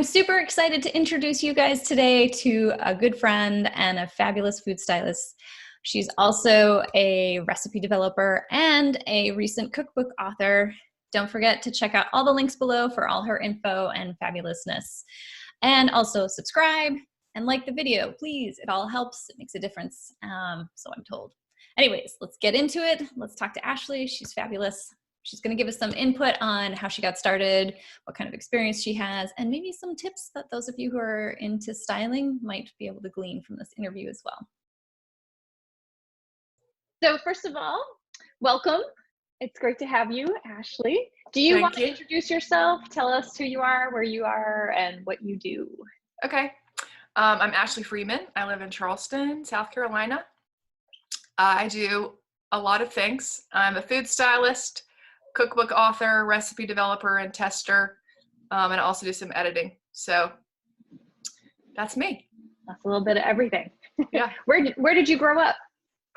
super excited to introduce you guys today to a good friend and a fabulous food stylist. She's also a recipe developer and a recent cookbook author. Don't forget to check out all the links below for all her info and fabulousness. And also subscribe and like the video, please. It all helps. It makes a difference, so I'm told. Anyways, let's get into it. Let's talk to Ashley. She's fabulous. She's going to give us some input on how she got started, what kind of experience she has, and maybe some tips that those of you who are into styling might be able to glean from this interview as well. So first of all, welcome. It's great to have you, Ashley. Do you want to introduce yourself? Tell us who you are, where you are, and what you do. Okay. I'm Ashley Freeman. I live in Charleston, South Carolina. I do a lot of things. I'm a food stylist, cookbook author, recipe developer, and tester, and I also do some editing. So that's me. That's a little bit of everything. Yeah. Where did you grow up?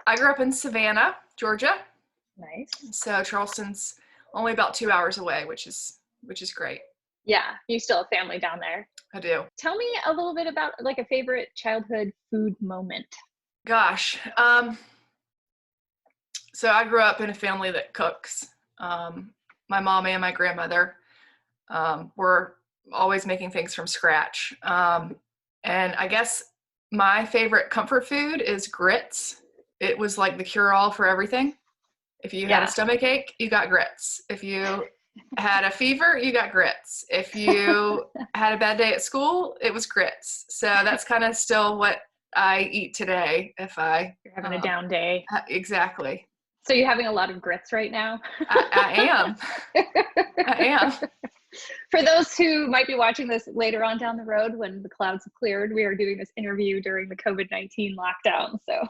I grew up in Savannah, Georgia. Nice. So Charleston's only about 2 hours away, which is great. Yeah, you still have family down there. I do. Tell me a little bit about like a favorite childhood food moment. Gosh. So I grew up in a family that cooks. My mom and my grandmother were always making things from scratch. And I guess my favorite comfort food is grits. It was like the cure-all for everything. If you had a stomach ache, you got grits. If you had a fever, you got grits. If you had a bad day at school, it was grits. So that's kind of still what I eat today if you're having a down day. Exactly. So you're having a lot of grits right now? I am. I am. For those who might be watching this later on down the road when the clouds have cleared, we are doing this interview during the COVID-19 lockdown. So,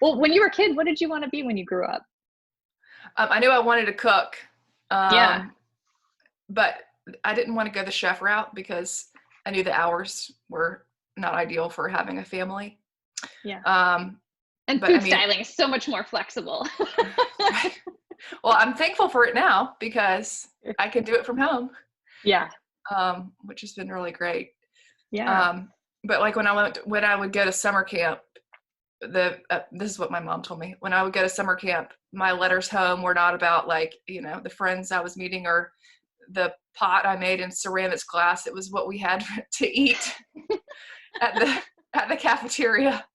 well, when you were a kid, what did you want to be when you grew up? I knew I wanted to cook. But I didn't want to go the chef route because I knew the hours were not ideal for having a family. Yeah. And food styling is so much more flexible. Well, I'm thankful for it now because I can do it from home. Yeah. Which has been really great. Yeah. But like when I would go to summer camp, this is what my mom told me. When I would go to summer camp, my letters home were not about like, the friends I was meeting or the pot I made in ceramics glass. It was what we had to eat at the cafeteria.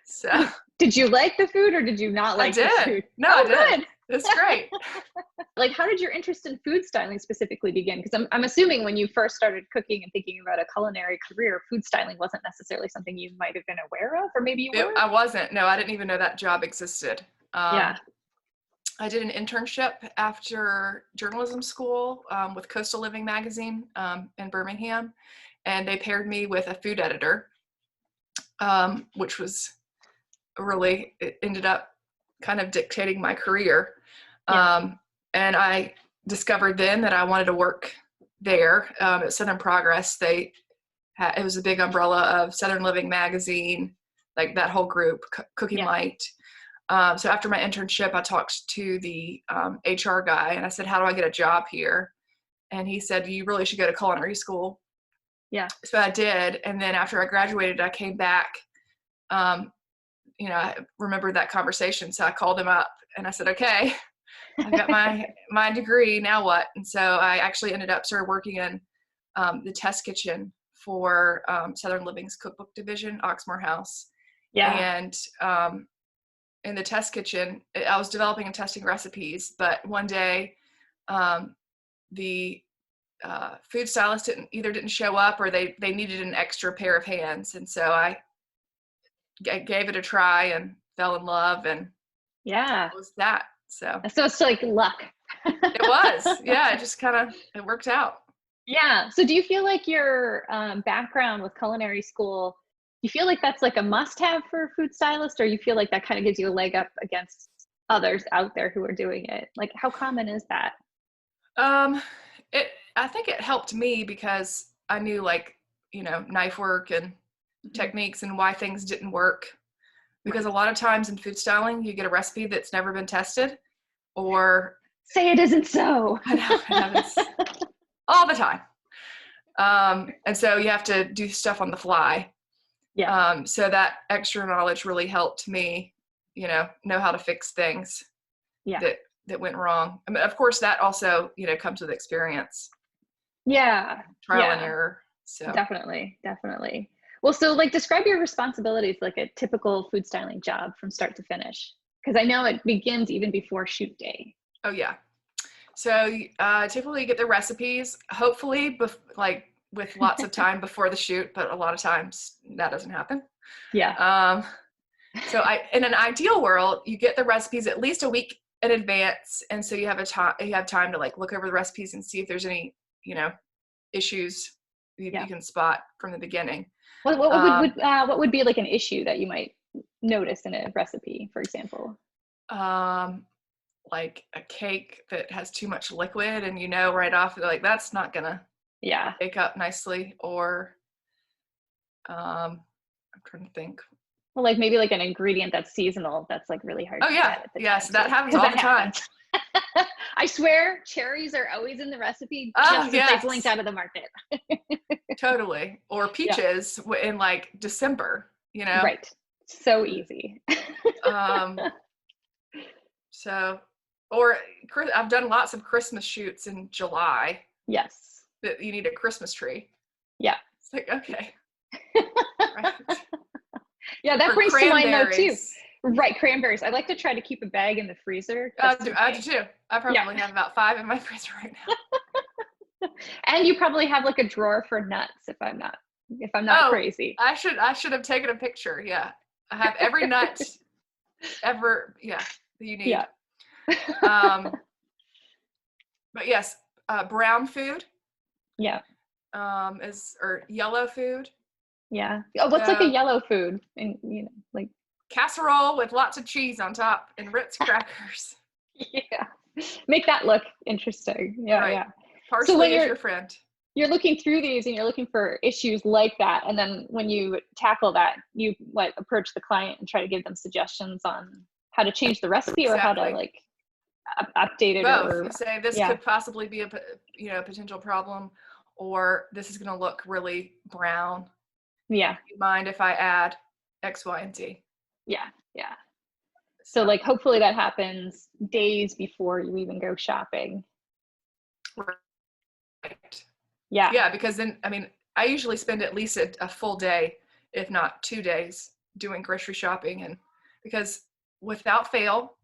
So did you like the food or did you not like the food? No, I did. Good. It's great. Like, how did your interest in food styling specifically begin? Because I'm assuming when you first started cooking and thinking about a culinary career, food styling wasn't necessarily something you might have been aware of, or maybe you were? I wasn't. No, I didn't even know that job existed. I did an internship after journalism school with Coastal Living magazine in Birmingham, and they paired me with a food editor, which was it ended up kind of dictating my career. And I discovered then that I wanted to work there at Southern Progress. It was a big umbrella of Sothern Living magazine, like that whole group, Cooking Light. So after my internship, I talked to the HR guy and I said, how do I get a job here? And he said, you really should go to culinary school. Yeah. So I did. And then after I graduated, I came back. I remember that conversation. So I called him up and I said, okay, I got my degree. Now what? And so I actually started working in the test kitchen for Sothern Living's cookbook division, Oxmoor House. Yeah. And in the test kitchen, I was developing and testing recipes, but one day the food stylist didn't show up or they needed an extra pair of hands. And so I gave it a try and fell in love, and it was that. So it's like luck. It was. Yeah, it just it worked out. Yeah. So do you feel like your background with culinary school, you feel like that's like a must-have for a food stylist, or you feel like that kind of gives you a leg up against others out there who are doing it? Like, how common is that? I think it helped me because I knew knife work and techniques and why things didn't work. Because a lot of times in food styling, you get a recipe that's never been tested, or say it isn't so. I know, it happens all the time. And so you have to do stuff on the fly. Yeah. So that extra knowledge really helped me, know how to fix things that went wrong. I mean, of course, that also, comes with experience. Yeah. Trial and error. So definitely. Well, so like describe your responsibilities like a typical food styling job from start to finish. Because I know it begins even before shoot day. Oh yeah. So typically you get the recipes, hopefully with lots of time before the shoot, but a lot of times that doesn't happen. Yeah. So in an ideal world, you get the recipes at least a week in advance, and so you have time to like look over the recipes and see if there's any issues you can spot from the beginning. What would be like an issue that you might notice in a recipe, for example? Like a cake that has too much liquid, and right off like that's not gonna bake up nicely, or I'm trying to think. Well, like maybe like an ingredient that's seasonal that's like really hard to get. So that happens all the time. I swear cherries are always in the recipe just as they blinked out of the market. Totally. Or peaches in like December, Right. So easy. So, or I've done lots of Christmas shoots in July. Yes. That you need a Christmas tree. Yeah. It's like, okay. Right. Yeah, that brings to mind though too. Right, cranberries. I like to try to keep a bag in the freezer. I do too. I probably have about 5 in my freezer right now. And you probably have like a drawer for nuts if I'm not crazy. I should have taken a picture. Yeah. I have every nut ever that you need. Yeah. But yes, brown food. Yeah. Or yellow food. Yeah. Oh, what's like a yellow food? And like casserole with lots of cheese on top and Ritz crackers. Yeah. Make that look interesting. Yeah. Right. Yeah. Parsley is your friend. You're looking through these and you're looking for issues like that. And then when you tackle that, you approach the client and try to give them suggestions on how to change the recipe or how to like update it. Both. Or you say this could possibly be a potential problem, or this is going to look really brown. Yeah. Do you mind if I add X, Y, and Z? Yeah. Yeah. So like hopefully that happens days before you even go shopping. Right. Yeah. Yeah, because then I usually spend at least a full day, if not 2 days, doing grocery shopping, and because without fail,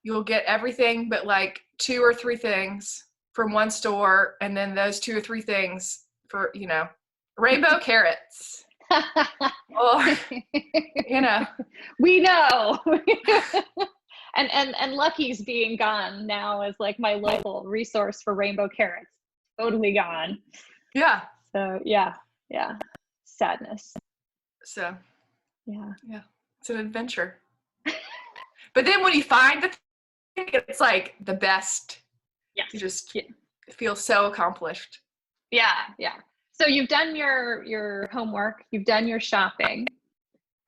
you'll get everything but like 2 or 3 things from one store, and then those 2 or 3 things for rainbow carrots. Or we know. and Lucky's being gone now is like my local resource for rainbow carrots. Totally gone. Yeah. So yeah. Sadness. So yeah, it's an adventure. But then when you find the thing, it's like the best. Yes. You just feel so accomplished. Yeah. So you've done your homework, you've done your shopping,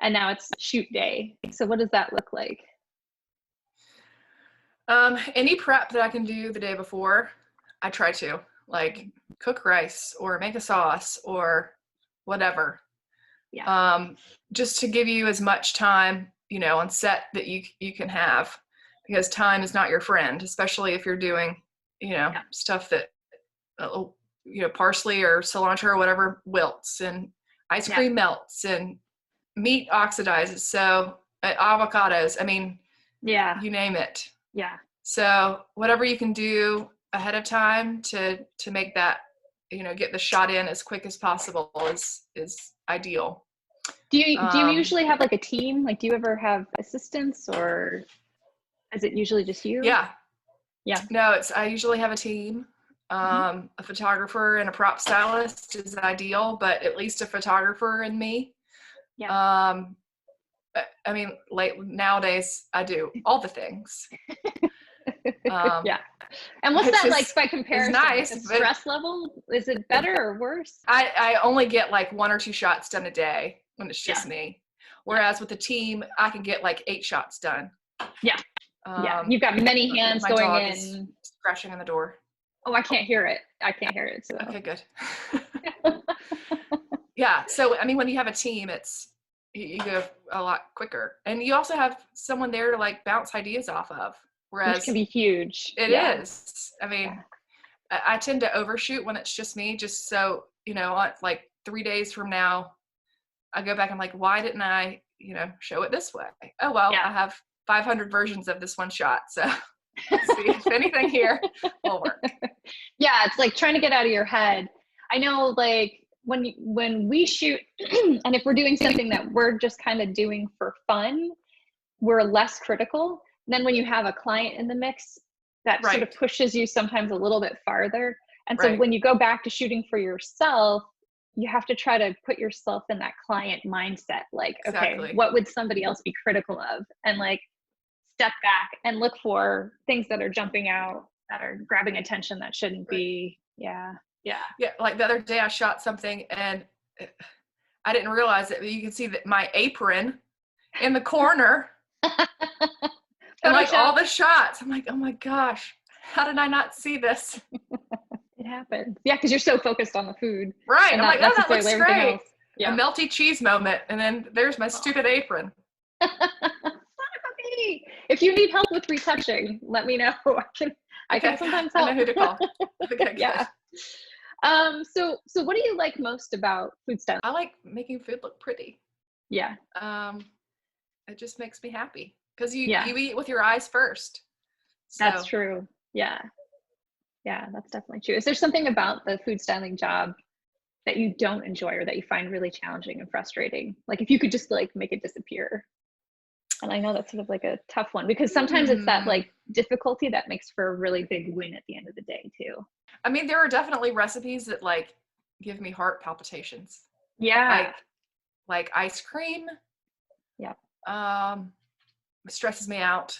and now it's shoot day. So what does that look like? Any prep that I can do the day before, I try to like cook rice or make a sauce or whatever. Yeah. Just to give you as much time, on set that you can have, because time is not your friend, especially if you're doing, stuff that, parsley or cilantro or whatever wilts, and ice cream melts, and meat oxidizes. So avocados, you name it. Yeah. So whatever you can do ahead of time to make that, get the shot in as quick as possible is ideal. Do you usually have like a team? Like, do you ever have assistants, or is it usually just you? Yeah. No, I usually have a team. A photographer and a prop stylist is ideal, but at least a photographer and me. Yeah. Nowadays I do all the things. Yeah. And what's that like by comparison? Nice. The stress level, is it better or worse? I only get like 1 or 2 shots done a day when it's just me. Whereas with the team, I can get like 8 shots done. Yeah. You've got many hands going in. Scratching on the door. Oh, I can't hear it. I can't hear it. So. Okay, good. Yeah. So, I mean, when you have a team, you go a lot quicker, and you also have someone there to like bounce ideas off of. Whereas Which can be huge. It is. I mean, Yeah. I tend to overshoot when it's just me, just so, like 3 days from now, I go back and I'm like, why didn't I, show it this way? Oh, well, I have 500 versions of this one shot. So let's see if anything here will work. Yeah. It's like trying to get out of your head. I know, like when we shoot and if we're doing something that we're just kind of doing for fun, we're less critical. Then when you have a client in the mix, that sort of pushes you sometimes a little bit farther. And so when you go back to shooting for yourself, you have to try to put yourself in that client mindset. Like, okay, what would somebody else be critical of? And like step back and look for things that are jumping out, that are grabbing attention that shouldn't be. Yeah. Like the other day I shot something and I didn't realize it, but you can see that my apron in the corner and like all the shots. I'm like, oh my gosh, how did I not see this? It happens. Yeah, because you're so focused on the food. Right. I'm like, oh, that looks great. Yeah. A melty cheese moment. And then there's my stupid apron. If you need help with retouching, let me know. I can sometimes help. I know who to call. Okay, yeah. So what do you like most about food styling? I like making food look pretty. Yeah. It just makes me happy because you eat with your eyes first. So. That's true. Yeah. Yeah, that's definitely true. Is there something about the food styling job that you don't enjoy or that you find really challenging and frustrating? Like if you could just like make it disappear. And I know that's sort of like a tough one because sometimes it's that like difficulty that makes for a really big win at the end of the day too. I mean, there are definitely recipes that like give me heart palpitations. Yeah. Like ice cream. Yeah. Stresses me out.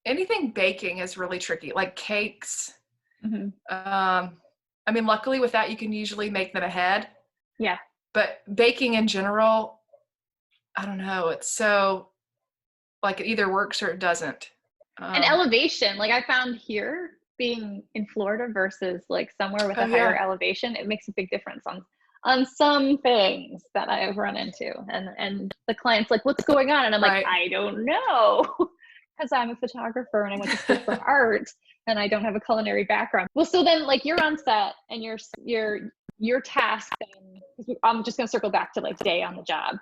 Anything baking is really tricky, like cakes. Mm-hmm. I mean, luckily with that, you can usually make them ahead. Yeah. But baking in general, I don't know. It's so like it either works or it doesn't. And elevation, like I found here being in Florida versus like somewhere with a higher elevation, it makes a big difference on some things that I have run into. And the client's like, what's going on? And I'm like, I don't know. Because I'm a photographer and I went to school for art and I don't have a culinary background. Well, so then like you're on set and your task, and I'm just going to circle back to like day on the job.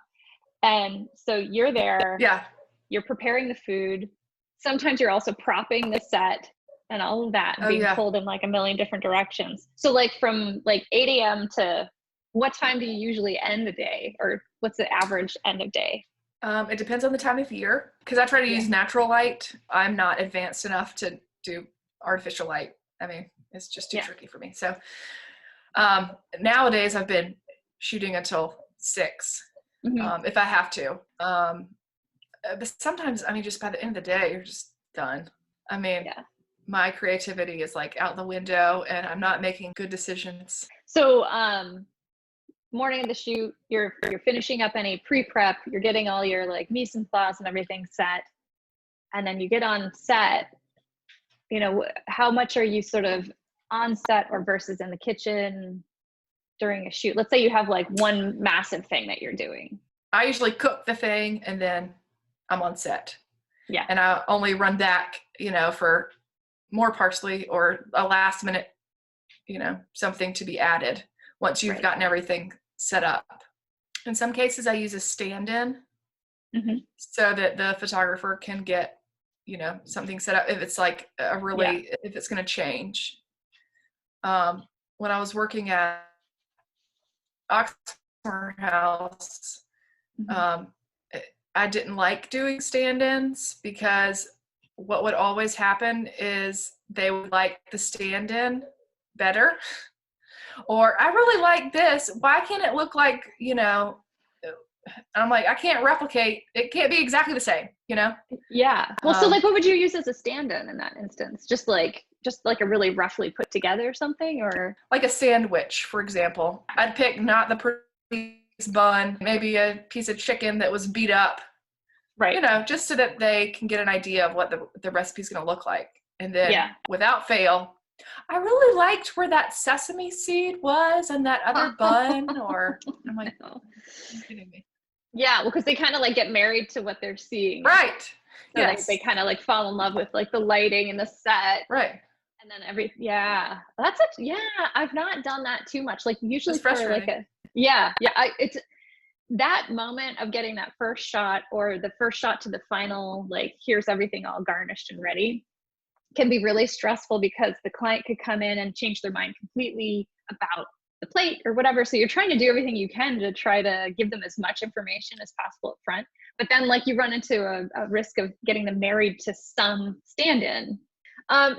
And so you're there, you're preparing the food. Sometimes you're also propping the set and all of that and being pulled in like a million different directions. So like from like 8 a.m. to what time do you usually end the day, or what's the average end of day? It depends on the time of year because I try to use natural light. I'm not advanced enough to do artificial light. I mean, it's just too tricky for me. So nowadays I've been shooting until 6 if I have to. But sometimes, I mean, just by the end of the day, you're just done. I mean, my creativity is like out the window and I'm not making good decisions. So, morning of the shoot, you're finishing up any pre-prep, you're getting all your like mise en place and everything set. And then you get on set, you know, how much are you sort of on set or versus in the kitchen during a shoot? Let's say you have like one massive thing that you're doing. I usually cook the thing and then I'm on set. Yeah. And I only run back, you know, for more parsley or a last minute, you know, something to be added once you've gotten everything set up. In some cases, I use a stand-in so that the photographer can get, you know, something set up if it's like a really, if it's going to change. When I was working at Oxmoor House, I didn't like doing stand-ins because what would always happen is they would like the stand-in better. Or I really like this. Why can't it look like, you know, I'm like, I can't replicate. It can't be exactly the same, you know? Yeah. Well, so like, what would you use as a stand-in in that instance? Just like a really roughly put together something, or? Like a sandwich, for example. I'd pick not the prettiest bun, maybe a piece of chicken that was beat up. Right. You know, just so that they can get an idea of what the recipe's going to look like. And then without fail, I really liked where that sesame seed was and that other bun, or I'm like, oh, you're kidding me. Yeah, well, because they kind of like get married to what they're seeing. Right. So yes. They kind of like fall in love with like the lighting and the set. Right. And then I've not done that too much. Like usually for like it's that moment of getting that first shot or the first shot to the final, like here's everything all garnished and ready, can be really stressful because the client could come in and change their mind completely about the plate or whatever. So you're trying to do everything you can to try to give them as much information as possible up front. But then like you run into a risk of getting them married to some stand-in.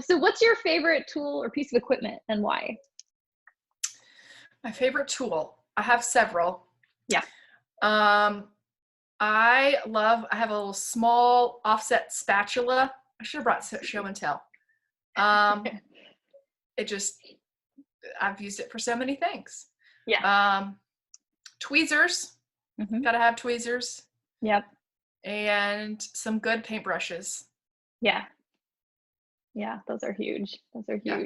So what's your favorite tool or piece of equipment and why? My favorite tool, I have several. Yeah. I have a little small offset spatula. I should have brought show and tell. I've used it for so many things. Yeah. Tweezers. Mm-hmm. Gotta have tweezers. Yep. And some good paintbrushes. Yeah. Yeah, those are huge. Yeah.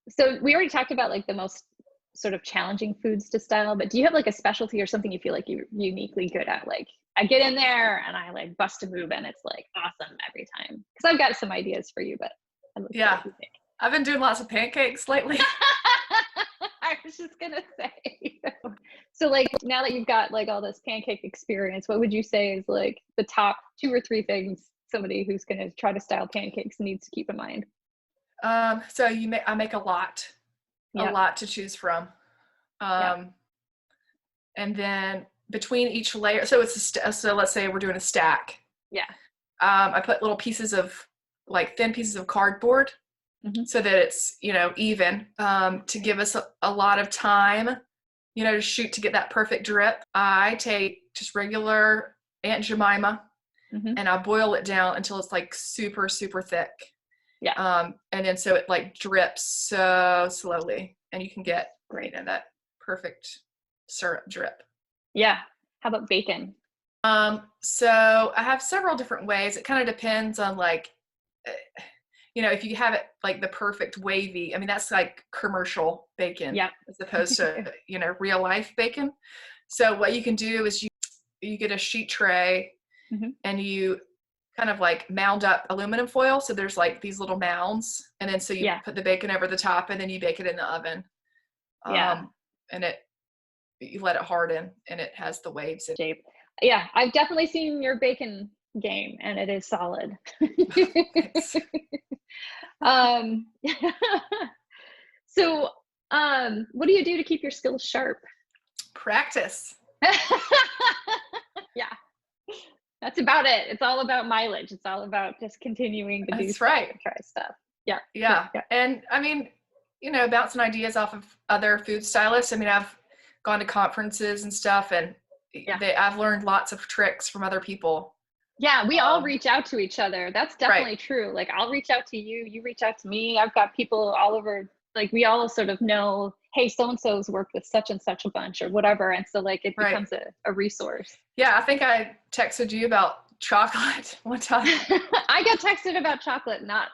So we already talked about like the most sort of challenging foods to style, but do you have like a specialty or something you feel like you're uniquely good at? Like I get in there and I like bust a move and it's like awesome every time. Because I've got some ideas for you, but I've been doing lots of pancakes lately. I was just gonna say. So like now that you've got like all this pancake experience, what would you say is like the top 2 or 3 things somebody who's gonna try to style pancakes needs to keep in mind? So I make a lot to choose from. And then between each layer, so so let's say we're doing a stack. Yeah. I put little pieces of like thin pieces of cardboard so that it's, even, to give us a lot of time, to shoot to get that perfect drip. I take just regular Aunt Jemima and I boil it down until it's like super, super thick. Yeah. And then so it like drips so slowly and you can get that perfect syrup drip. Yeah. How about bacon? So I have several different ways. It kind of depends on like, if you have it like the perfect wavy, I mean, that's like commercial bacon as opposed to, real life bacon. So what you can do is you get a sheet tray and you kind of like mound up aluminum foil. So there's like these little mounds and then so you put the bacon over the top and then you bake it in the oven. And you let it harden and it has the waves in shape. Yeah, I've definitely seen your bacon game and it is solid. So what do you do to keep your skills sharp? Practice. Yeah, that's about it. It's all about mileage. It's all about just continuing to do stuff and try stuff. Yeah. And I mean, bouncing ideas off of other food stylists. I mean, I've gone to conferences and stuff and I've learned lots of tricks from other people. Yeah, we all reach out to each other. That's definitely true. Like I'll reach out to you, you reach out to me. I've got people all over, like we all sort of know, hey, so-and-so's worked with such and such a bunch or whatever. And so like it becomes a resource. Yeah, I think I texted you about chocolate one time. I get texted about chocolate, not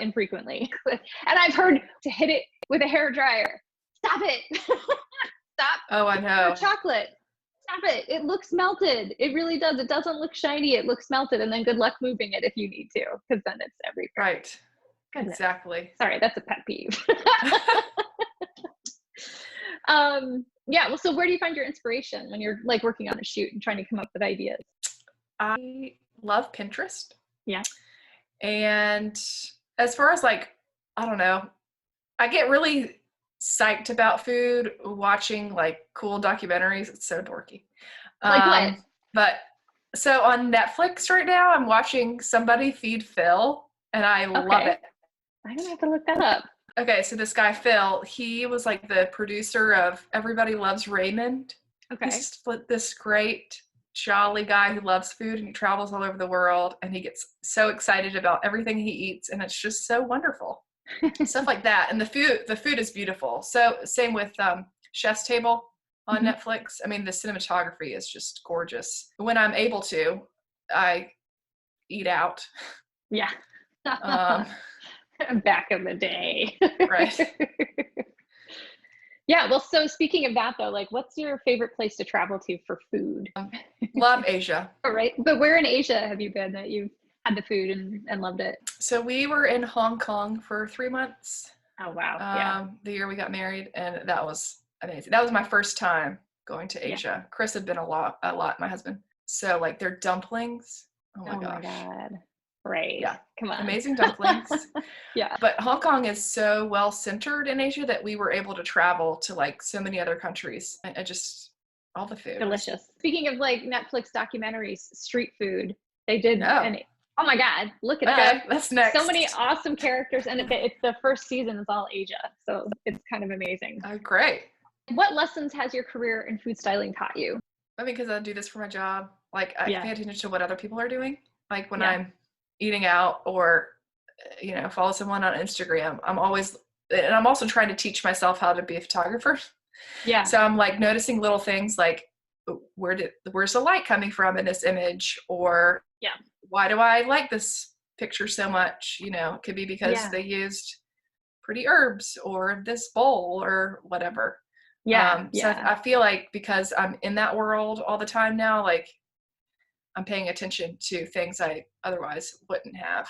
infrequently. And I've heard to hit it with a hairdryer. Stop it. Stop. Oh, I know. Chocolate. Stop it. It looks melted. It really does. It doesn't look shiny. It looks melted. And then good luck moving it if you need to, because then it's everywhere. Right. Goodness. Exactly. Sorry, that's a pet peeve. Well, so where do you find your inspiration when you're like working on a shoot and trying to come up with ideas? I love Pinterest. Yeah. And as far as like, I don't know, I get really psyched about food watching like cool documentaries. It's so dorky. Like what? But so on Netflix right now, I'm watching Somebody Feed Phil and I love it. I'm gonna have to look that up. Okay, so this guy Phil, he was like the producer of Everybody Loves Raymond. Okay. He's this great jolly guy who loves food and he travels all over the world and he gets so excited about everything he eats and it's just so wonderful. Stuff like that. And the food is beautiful. So same with Chef's Table on Netflix. I mean, the cinematography is just gorgeous. When I'm able to, I eat out. Yeah. Um, Back in the day. right. Yeah, well, so speaking of that though, like what's your favorite place to travel to for food? Love Asia. All right. But where in Asia have you been that you've had the food and loved it? So we were in Hong Kong for 3 months. Oh wow. Yeah. The year we got married, and that was amazing. That was my first time going to Asia. Chris had been a lot, my husband. So like their dumplings. Oh my gosh. My God. Right. Yeah. Come on. Amazing dumplings. Yeah. But Hong Kong is so well centered in Asia that we were able to travel to like so many other countries. And just all the food. Delicious. Speaking of like Netflix documentaries, street food, they did and oh my God, look it up. That's next. So many awesome characters, and it's the first season is all Asia, so it's kind of amazing. Oh, great. What lessons has your career in food styling taught you? I mean, because I do this for my job. Like I pay attention to what other people are doing. Like when I'm eating out or, follow someone on Instagram, I'm also trying to teach myself how to be a photographer. Yeah. So I'm like noticing little things like where's the light coming from in this image, or why do I like this picture so much? It could be because they used pretty herbs or this bowl or whatever. So I feel like because I'm in that world all the time now, like I'm paying attention to things I otherwise wouldn't have.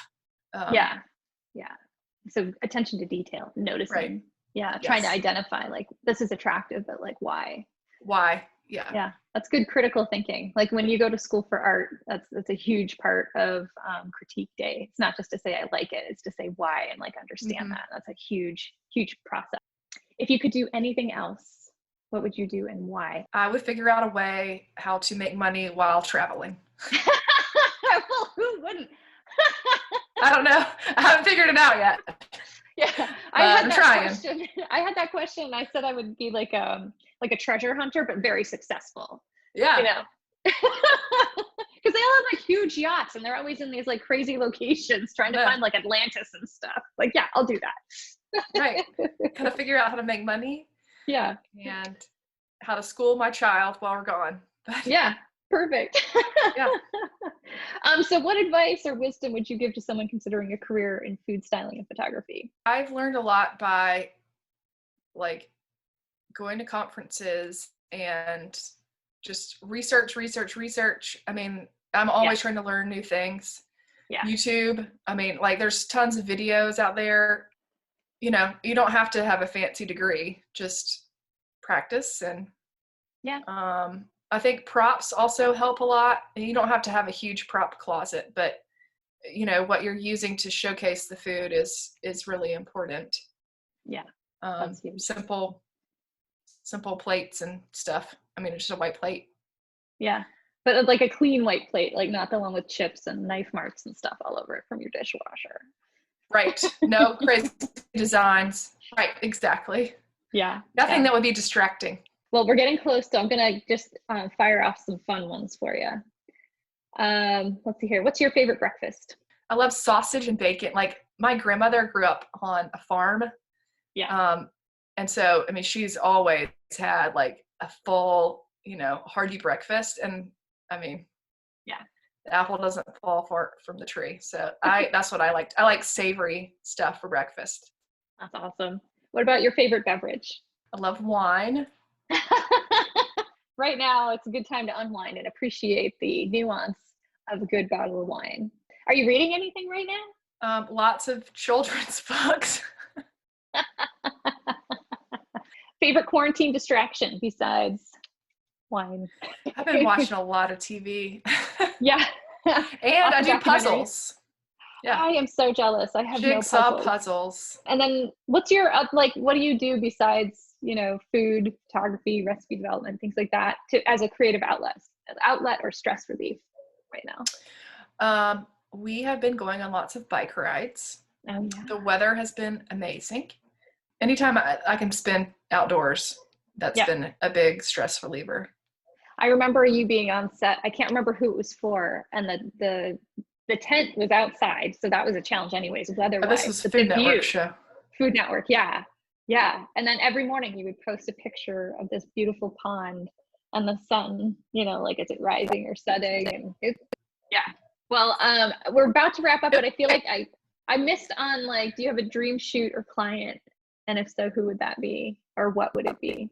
So attention to detail, noticing. Right. Trying to identify like this is attractive, but like why? Yeah, that's good critical thinking. Like when you go to school for art, that's a huge part of critique day. It's not just to say I like it, it's to say why and like understand that. That's a huge process. If you could do anything else, what would you do and why? I would figure out a way how to make money while traveling. Well, who wouldn't? I don't know. I haven't figured it out yet. I'm trying. I had that question and I said I would be like a treasure hunter, but very successful. Yeah. Because they all have like huge yachts and they're always in these like crazy locations trying to find like Atlantis and stuff. Like, I'll do that. Right. Kind of figure out how to make money. Yeah. And how to school my child while we're gone. Yeah. Perfect. Yeah. So what advice or wisdom would you give to someone considering a career in food styling and photography? I've learned a lot by like going to conferences and just research. I mean, I'm always trying to learn new things. Yeah. YouTube. I mean, like there's tons of videos out there. You don't have to have a fancy degree, just practice. And I think props also help a lot. And you don't have to have a huge prop closet, but what you're using to showcase the food is really important. Yeah. Simple plates and stuff. I mean, it's just a white plate. Yeah. But like a clean white plate, like not the one with chips and knife marks and stuff all over it from your dishwasher. Right. No crazy designs. Right. Exactly. Yeah. Nothing that would be distracting. Well, we're getting close, so I'm going to just fire off some fun ones for you. Let's see here. What's your favorite breakfast? I love sausage and bacon. Like my grandmother grew up on a farm. Yeah. And so, I mean, she's always had like a full, hearty breakfast. And I mean, the apple doesn't fall far from the tree. So that's what I liked. I like savory stuff for breakfast. That's awesome. What about your favorite beverage? I love wine. Right now, it's a good time to unwind and appreciate the nuance of a good bottle of wine. Are you reading anything right now? Lots of children's books. Favorite quarantine distraction besides wine? I've been watching a lot of TV. Yeah. And I do puzzles. Yeah. I am so jealous. I have Jigsaw puzzles. And then what's your, what do you do besides, food, photography, recipe development, things like that as a creative outlet or stress relief right now? We have been going on lots of bike rides. Oh, yeah. The weather has been amazing. Anytime I can spend outdoors, that's been a big stress reliever. I remember you being on set. I can't remember who it was for, and the tent was outside, so that was a challenge anyways, weather-wise. This was Food Network show. Food Network, yeah. Yeah, and then every morning you would post a picture of this beautiful pond and the sun, like is it rising or setting? And well, we're about to wrap up, but I feel like I missed on like, do you have a dream shoot or client? And if so, who would that be? Or what would it be?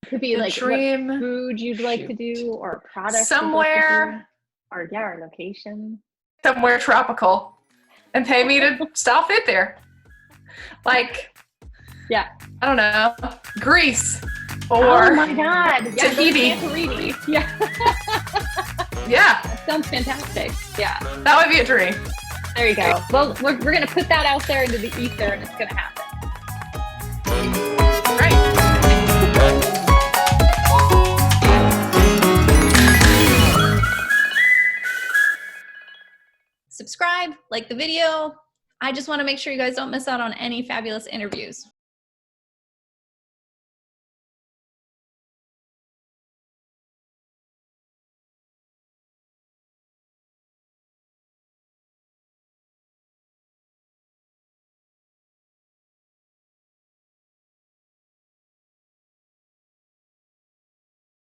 It could be The like dream what food you'd like to do, or a product somewhere, or yeah, or location. Somewhere tropical, and pay me to stop it there. Like, yeah, I don't know, Greece or oh my God, yeah, Tahiti. Yeah, yeah, that sounds fantastic. Yeah, that would be a dream. There you go. Well, we're gonna put that out there into the ether, and it's gonna happen. Great. Subscribe, like the video. I just want to make sure you guys don't miss out on any fabulous interviews.